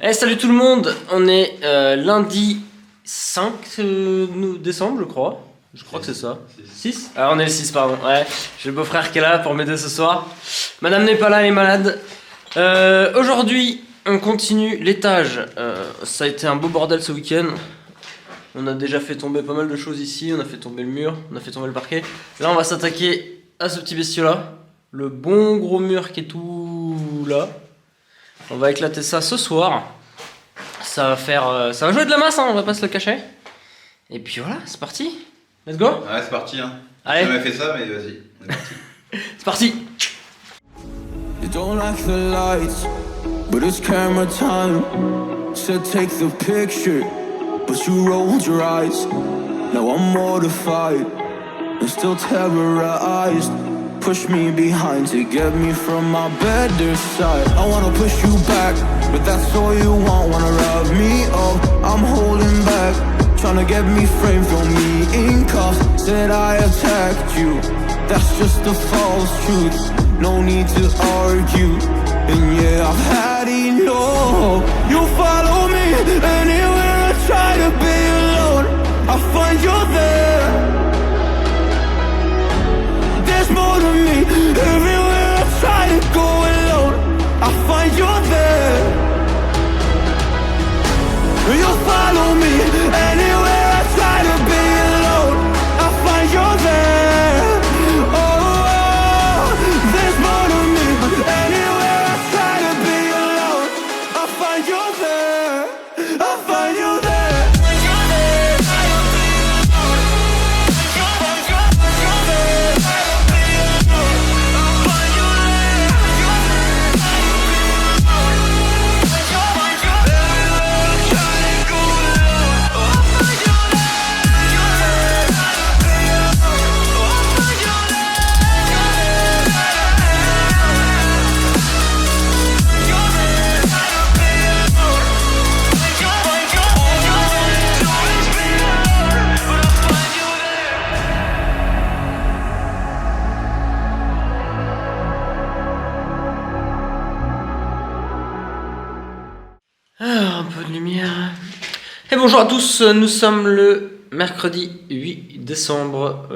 Eh, salut tout le monde, on est lundi 5 décembre je crois. Je crois que c'est ça. 6. Ah on est le 6 pardon, ouais. J'ai le beau-frère qui est là pour m'aider ce soir. Madame n'est pas là, elle est malade. Aujourd'hui on continue l'étage. Ça a été un beau bordel ce week-end. On a déjà fait tomber pas mal de choses ici, on a fait tomber le mur, on a fait tomber le parquet. Là on va s'attaquer à ce petit bestiau là. Le bon gros mur qui est tout là. On va éclater ça ce soir. Ça va faire, ça va jouer de la masse, hein, on va pas se le cacher. Et puis voilà, c'est parti. Let's go. Ouais, c'est parti. Hein. Allez. J'ai jamais fait ça, mais vas-y, on est parti. C'est parti. You don't like the lights, but it's camera time. Said take the picture, but you rolled your eyes. Now I'm mortified and still terrorized. Push me behind to get me from my better side. I wanna push you back, but that's all you want. Wanna wrap me up, I'm holding back. Tryna get me framed, throw me in cuffs. Said I attacked you, that's just a false truth. No need to argue, and yeah, I've had enough. You follow me anywhere I try to be alone. I find you there. There's more to me. Everywhere I try to go alone, I find you there. You follow me anywhere I try to be alone, I find you there. Oh, there's more to me. Anywhere I try to be alone, I find you there. I find you there. Un peu de lumière. Et bonjour à tous, nous sommes le mercredi 8 décembre.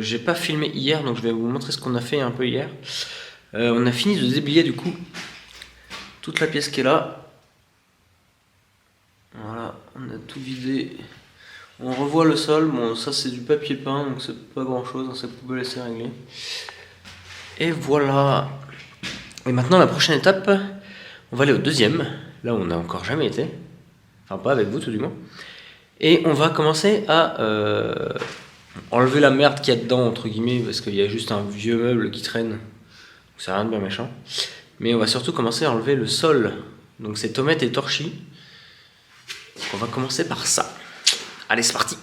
J'ai pas filmé hier, donc je vais vous montrer ce qu'on a fait un peu hier. On a fini de déblayer du coup toute la pièce qui est là. Voilà, on a tout vidé. On revoit le sol. Bon, ça c'est du papier peint, donc c'est pas grand chose, hein, c'est poubelle assez réglé. Et voilà. Et maintenant, la prochaine étape, on va aller au deuxième. Là où on n'a encore jamais été. Enfin, pas avec vous tout du moins. Et on va commencer à enlever la merde qu'il y a dedans, entre guillemets, parce qu'il y a juste un vieux meuble qui traîne. C'est rien de bien méchant. Mais on va surtout commencer à enlever le sol. Donc c'est tomates et torchis. Donc on va commencer par ça. Allez, c'est parti.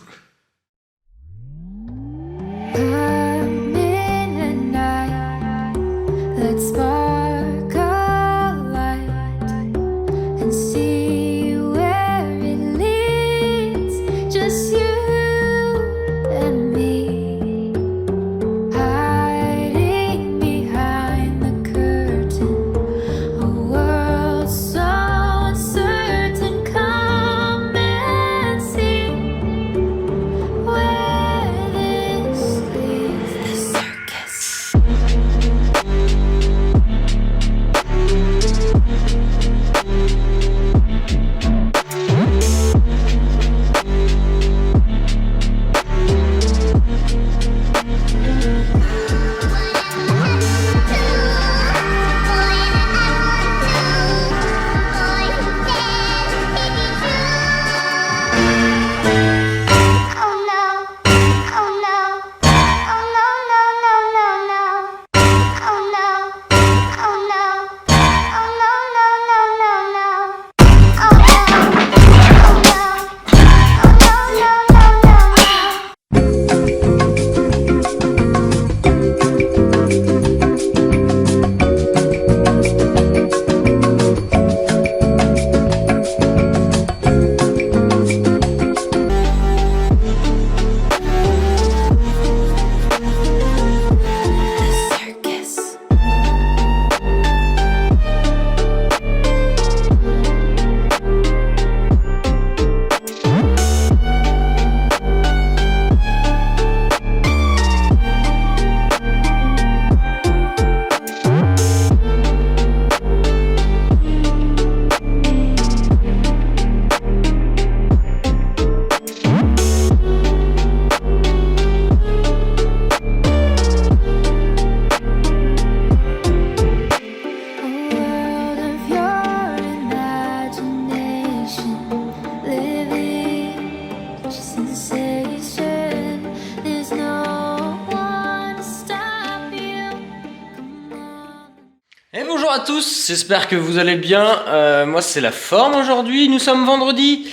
à tous, j'espère que vous allez bien. Moi c'est la forme aujourd'hui, nous sommes vendredi.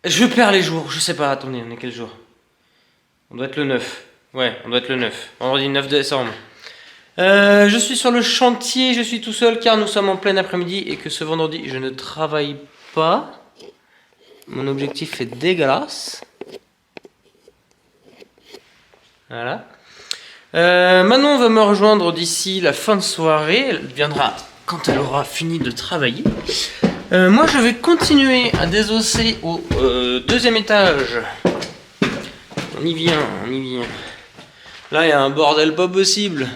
Je perds les jours, je sais pas, attendez, on est quel jour? On doit être le 9. Ouais, on doit être le 9. Vendredi 9 décembre. Je suis sur le chantier, je suis tout seul car nous sommes en plein après-midi et que ce vendredi je ne travaille pas. Mon objectif est dégueulasse. Voilà. Manon va me rejoindre d'ici la fin de soirée. Elle viendra quand elle aura fini de travailler. Moi, je vais continuer à désosser au deuxième étage. On y vient, on y vient. Là, il y a un bordel pas possible.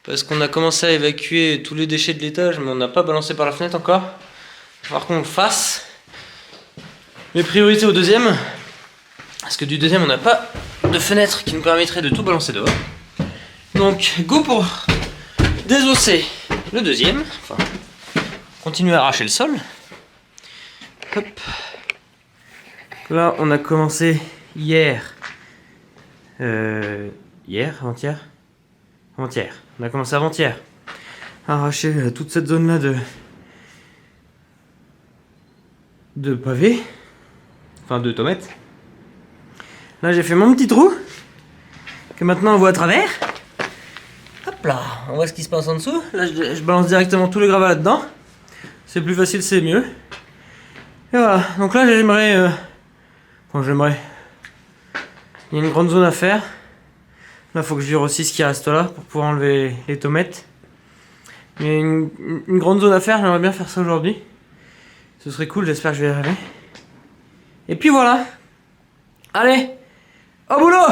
Parce qu'on a commencé à évacuer tous les déchets de l'étage, mais on n'a pas balancé par la fenêtre encore. Il va falloir qu'on le fasse. Mes priorités au deuxième. Parce que du deuxième, on n'a pas de fenêtre qui nous permettrait de tout balancer dehors. Donc, go pour désosser le deuxième. Enfin, continuer à arracher le sol. Hop. Là, on a commencé hier. Hier, avant-hier. Avant-hier. On a commencé avant-hier. À arracher toute cette zone-là de pavés. Enfin, de tomates. Là, j'ai fait mon petit trou. Que maintenant, on voit à travers. Hop là, on voit ce qui se passe en dessous. Là, je balance directement tous les gravats là-dedans. C'est plus facile, c'est mieux. Et voilà, donc là, j'aimerais... Bon, j'aimerais... Il y a une grande zone à faire. Là, il faut que je vire aussi ce qui reste là pour pouvoir enlever les tomates. Il y a une grande zone à faire, j'aimerais bien faire ça aujourd'hui. Ce serait cool, j'espère que je vais y arriver. Et puis voilà. Allez, au boulot!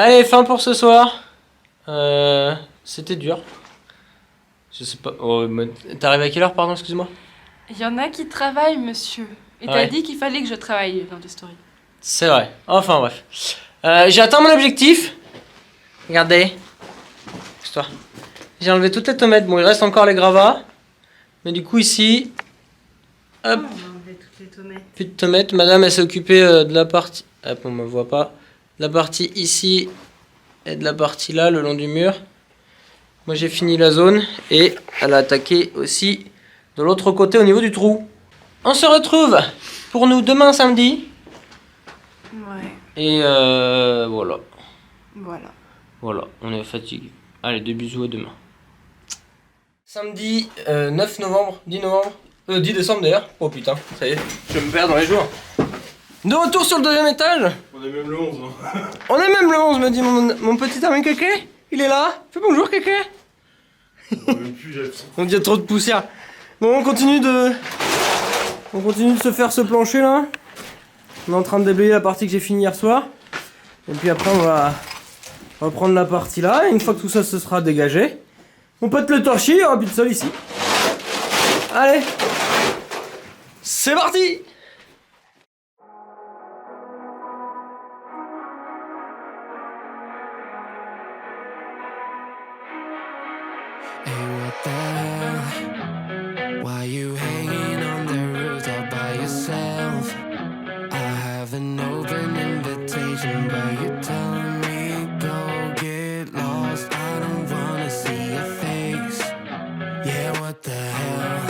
Allez, fin pour ce soir. C'était dur. Je sais pas. Oh, t'arrives à quelle heure, pardon, excuse-moi? Il y en a qui travaillent, monsieur. Et t'as Ouais. dit qu'il fallait que je travaille dans tes stories. C'est vrai. Enfin, bref. J'ai atteint mon objectif. Regardez. Histoire. J'ai enlevé toutes les tomates. Bon, il reste encore les gravats. Mais du coup, ici. Hop. On a enlevé toutes les tomates. Plus de tomates. Madame, elle s'est occupée de la partie. Hop, on me voit pas. De la partie ici et de la partie là, le long du mur. Moi, j'ai fini la zone. Et elle a attaqué aussi de l'autre côté au niveau du trou. On se retrouve pour nous demain samedi. Ouais, Et voilà. voilà. Voilà, on est fatigué. Allez, des bisous à demain. Samedi 9 novembre, 10 novembre, 10 décembre d'ailleurs. Oh putain, ça y est, je me perds dans les jours. De retour sur le deuxième étage. On est même le 11. Hein. On est même le 11, me dit mon petit ami Kéké. Il est là. Fais bonjour Kéké. Même plus, j'ai Donc il y a trop de poussière. Bon, on continue de se faire ce plancher là. On est en train de déblayer la partie que j'ai finie hier soir. Et puis après on va prendre la partie là. Et une fois que tout ça se sera dégagé, on pète le torchis, il n'y aura plus de sol ici. Allez, c'est parti. Hey, what the hell? Why you hanging on the roof all by yourself? I have an open invitation, but you're telling me go get lost. I don't wanna see your face. Yeah, what the hell?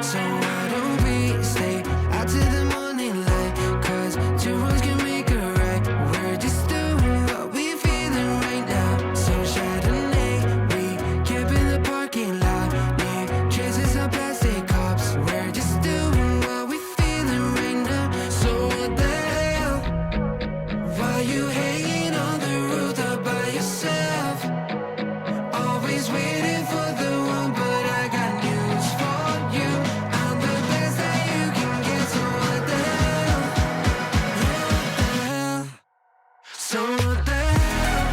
So why don't we stay out to the morning light? 'Cause two words can make a right. We're just doing what we feeling right now. So Chardonnay, we camp in the parking lot. Leave traces of plastic cups. We're just doing what we feeling right now. So what the hell? Why you hanging on the roof all by yourself? Always waiting for the one, but I got news for you. I'm the best that you can get, so what the hell? Yeah, what the hell? So what the hell?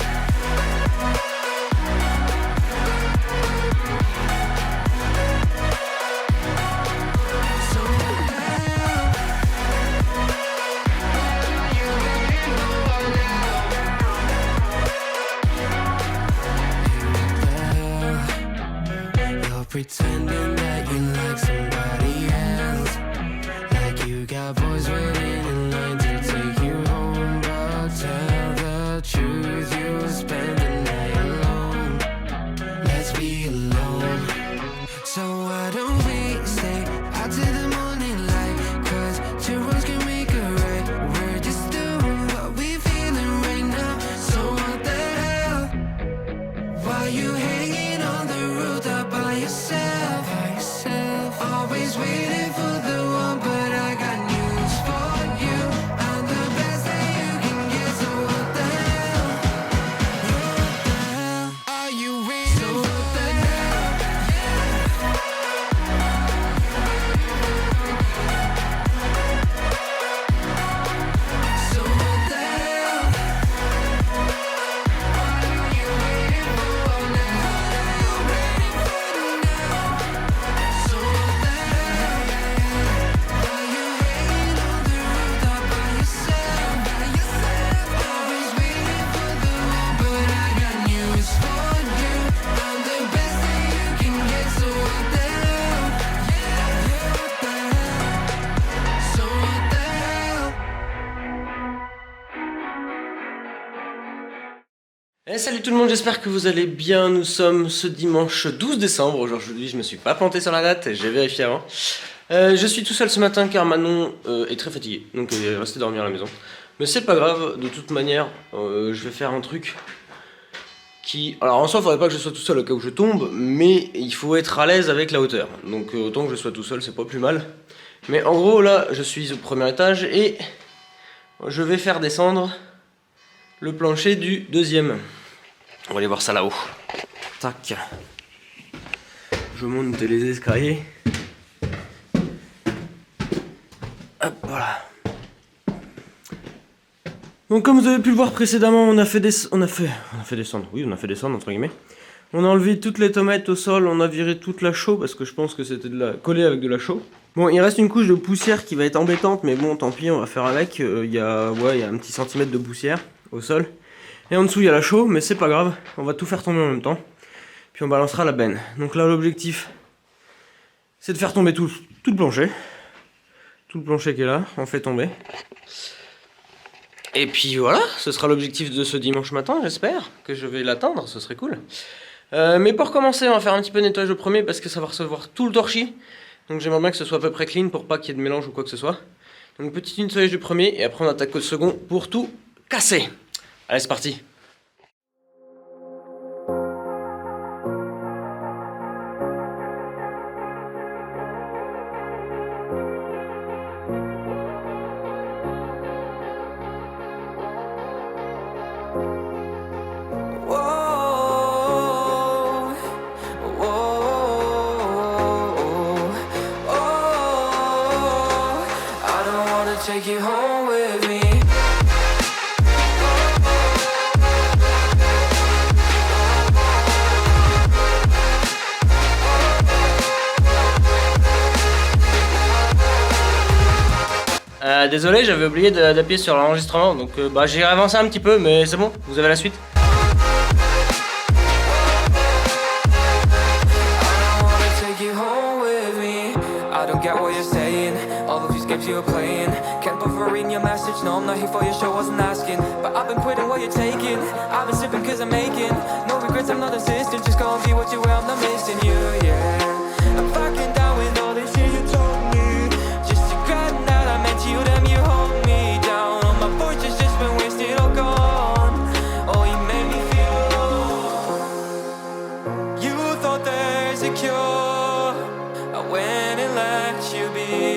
So what the hell? You're pretending that you like somebody else, like you got boys waiting in line to take you home. But tell the truth, you'll spend the night alone. Let's be alone. So why don't we stay out to the morning light? 'Cause two words can make a right. We're just doing what we feeling right now. So what the hell? Why you hanging on the roof all by yourself? Always waiting for the one, but I got news for you. I'm the best that you can get, so what the hell? Yeah, what the hell? Are you ready? So what the hell? So what the hell? What are you waiting for now? Ready for the now? So what the hell? Are you hanging on the roof all by yourself? Always waiting for the one, but I got news for you. I'm the best that you can get, so what the hell? Yeah, what the hell? So what the hell? Et salut tout le monde, j'espère que vous allez bien. Nous sommes ce dimanche 12 décembre. Aujourd'hui, je me suis pas planté sur la date, j'ai vérifié avant. Je suis tout seul ce matin car Manon est très fatiguée, donc elle est restée dormir à la maison. Mais c'est pas grave, de toute manière, je vais faire un truc qui... Alors en soi, il faudrait pas que je sois tout seul au cas où je tombe, mais il faut être à l'aise avec la hauteur. Donc autant que je sois tout seul, c'est pas plus mal. Mais en gros, là, je suis au premier étage et je vais faire descendre le plancher du deuxième. On va aller voir ça là-haut. Tac. Je monte les escaliers. Hop, voilà. Donc comme vous avez pu le voir précédemment, on a fait descendre entre guillemets. On a enlevé toutes les tomates au sol, on a viré toute la chaux parce que je pense que c'était collé avec de la chaux. Bon, il reste une couche de poussière qui va être embêtante, mais bon, tant pis, on va faire avec. Il y a un petit centimètre de poussière au sol. Et en dessous, il y a la chaux, mais c'est pas grave, on va tout faire tomber en même temps. Puis on balancera la benne. Donc là, l'objectif, c'est de faire tomber tout le plancher. Tout le plancher qui est là, on fait tomber. Et puis voilà, ce sera l'objectif de ce dimanche matin, j'espère que je vais l'atteindre, ce serait cool. Mais pour commencer, on va faire un petit peu de nettoyage au premier parce que ça va recevoir tout le torchis. Donc j'aimerais bien que ce soit à peu près clean pour pas qu'il y ait de mélange ou quoi que ce soit. Donc petit nettoyage du premier et après on attaque au second pour tout casser. Allez, c'est parti. Take you home with me. Désolé, j'avais oublié d'appuyer sur l'enregistrement, donc j'ai avancé un petit peu, mais c'est bon, vous avez la suite. You're playing, can't bother reading your message. No, I'm not here for your show, wasn't asking. But I've been quitting what you're taking. I've been sipping cause I'm making no regrets, I'm not insistent. Just go and be what you were, I'm not missing you, yeah. I'm fucking down with all this shit you told me. Just to grab that I meant you, damn you hold me down. All my fortune's just been wasted or gone. Oh, you made me feel alone. You thought there's a cure, I went and let you be.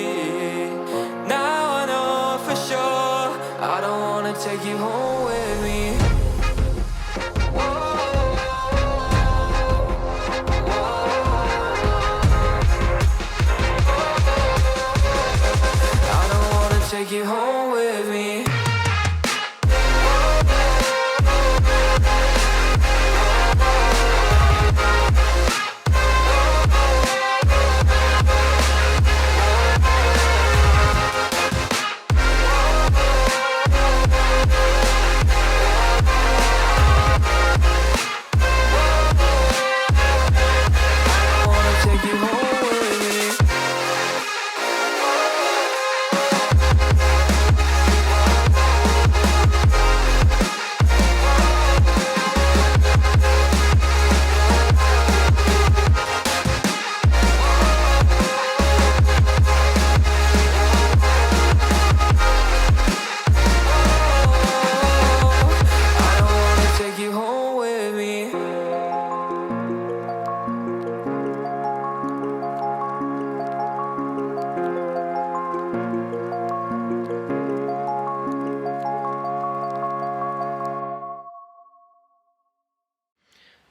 Take you home with me. I don't wanna take you home with me.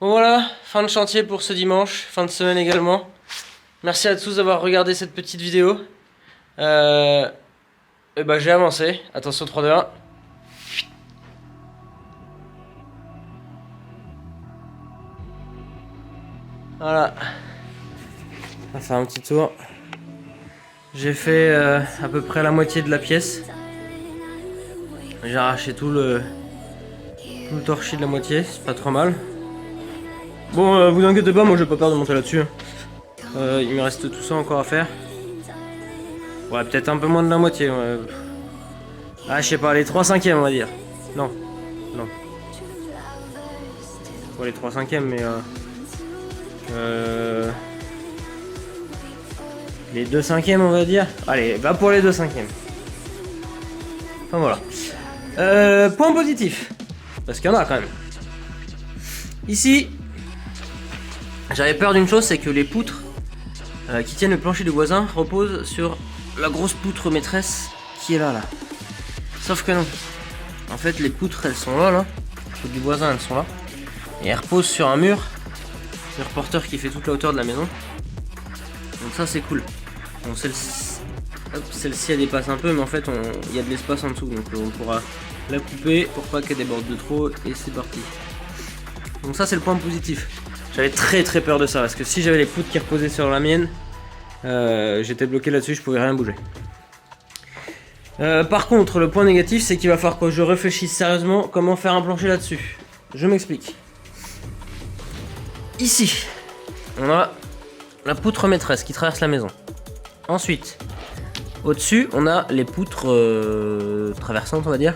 Bon voilà, fin de chantier pour ce dimanche, fin de semaine également. Merci à tous d'avoir regardé cette petite vidéo. J'ai avancé, attention 3, 2, 1. Voilà. On va faire un petit tour. J'ai fait à peu près la moitié de la pièce. J'ai arraché tout le torchis de la moitié, c'est pas trop mal. Bon, vous inquiétez pas, moi j'ai pas peur de monter là-dessus. Il me reste tout ça encore à faire. Ouais, peut-être un peu moins de la moitié. Ouais. Ah, je sais pas, les 3/5 on va dire. Non. Pas les 3/5 mais les 2/5 on va dire. Allez, va pour les 2/5. Enfin voilà. Point positif. Parce qu'il y en a quand même. Ici, j'avais peur d'une chose, c'est que les poutres qui tiennent le plancher du voisin reposent sur la grosse poutre maîtresse qui est là. Sauf que non. En fait, les poutres, elles sont là. Les du voisin, elles sont là. Et elles reposent sur un mur. Le reporter qui fait toute la hauteur de la maison. Donc ça, c'est cool. Donc Hop, celle-ci elle dépasse un peu, mais en fait il y a de l'espace en dessous, donc on pourra la couper pour pas qu'elle déborde de trop, et c'est parti. Donc ça c'est le point positif. J'avais très peur de ça, parce que si j'avais les poutres qui reposaient sur la mienne, j'étais bloqué là-dessus, je pouvais rien bouger. Par contre, le point négatif, c'est qu'il va falloir que je réfléchisse sérieusement comment faire un plancher là-dessus. Je m'explique. Ici, on a la poutre maîtresse qui traverse la maison. Ensuite, au-dessus, on a les poutres traversantes, on va dire,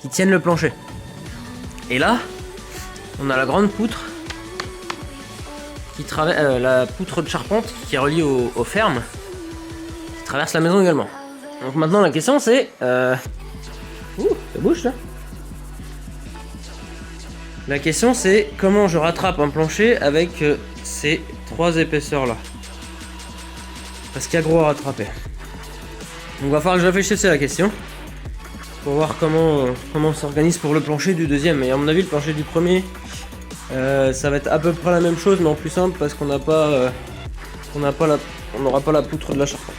qui tiennent le plancher. Et là, on a la grande poutre qui traverse la poutre de charpente qui est reliée aux fermes, qui traverse la maison également. Donc maintenant la question c'est... Ouh, ça bouge là. La question c'est comment je rattrape un plancher avec ces 3 épaisseurs là. Parce qu'il y a gros à rattraper. Donc va falloir que je réfléchisse à la question. Pour voir comment on s'organise pour le plancher du deuxième. Et à mon avis le plancher du premier, ça va être à peu près la même chose mais en plus simple parce qu'on n'a pas... on n'aura pas la poutre de la charpente.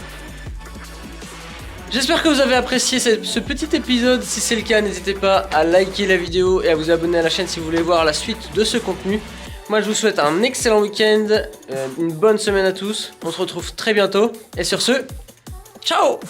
J'espère que vous avez apprécié ce petit épisode. Si c'est le cas, n'hésitez pas à liker la vidéo et à vous abonner à la chaîne si vous voulez voir la suite de ce contenu. Moi je vous souhaite un excellent week-end, une bonne semaine à tous. On se retrouve très bientôt. Et sur ce, ciao!